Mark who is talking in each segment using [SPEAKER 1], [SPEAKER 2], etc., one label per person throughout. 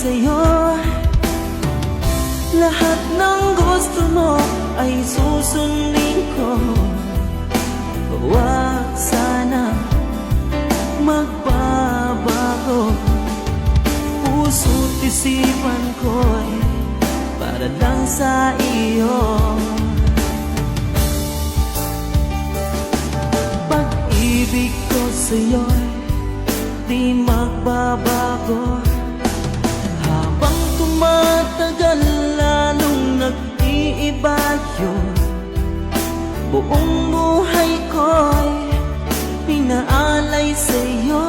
[SPEAKER 1] sa'yo. Lahat ng gusto mo ay susundin ko. Huwag sana magbabago. Puso't isipan ko'y para lang sa iyo. Pag-ibig ko sa'yo'y di magbabago. Habang tumatagal lalong nag-iiba yun. Buong buhay ko'y pinaalay sa'yo.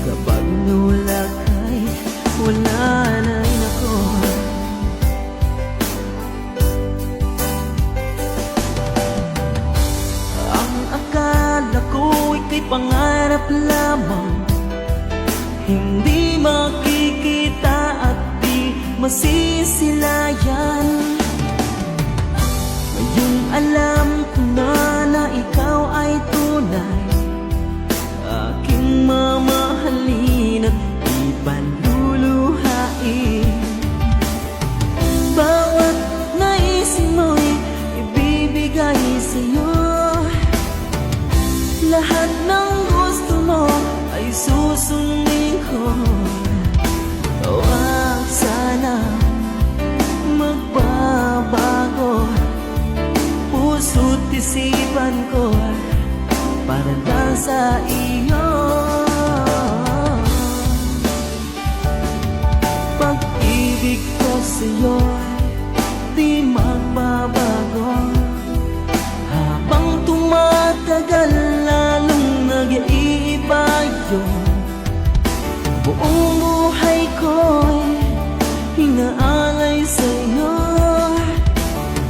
[SPEAKER 1] Kapag nawala ka'y wala na rin ako. Ang akala ko ika'y pangarap lamang, hindi makikita at di masisilayan. Ngayong alam ko na ikaw ay tunay, aking mamahalin at ipanluluhain. Bawat naisin mo'y ibibigay sa'yo. Lahat ng gusto mo ay susundin ko. Huwag sana magbabago. Puso't isipan ko para lang sa iyo. Pag-ibig ko sa'yo di magbabago. Habang tumatagal lalong nag-iiba yun. Buong buhay ko'y hinaalay sa'yo.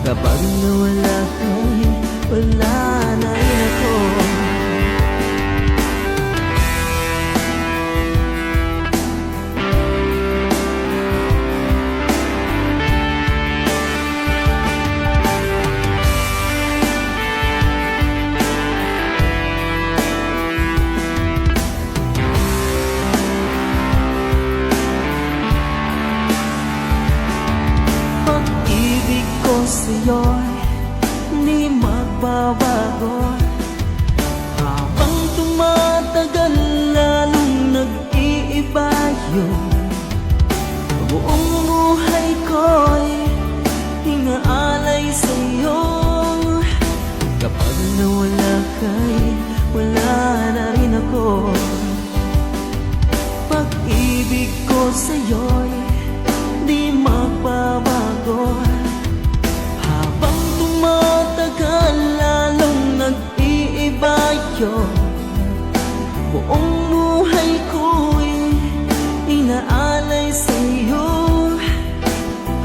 [SPEAKER 1] Kapag nawala ka'y wala na rin ako. Pag-ibig ko sa'yo'y di magbabago. Habang tumatagal lalong nag-iiba yun. Buong buhay ko'y hinaalay sa'yo. Kapag nawala ka'y wala na rin ako. Pag-ibig ko sa'yo'y di magbabago. Habang tumatagal lalong nag-iiba yun. Buong buhay ko'y inaalay sa'yo.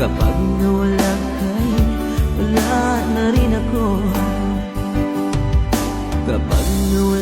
[SPEAKER 1] Kapag nawala ka'y wala na rin ako. Kapag nawala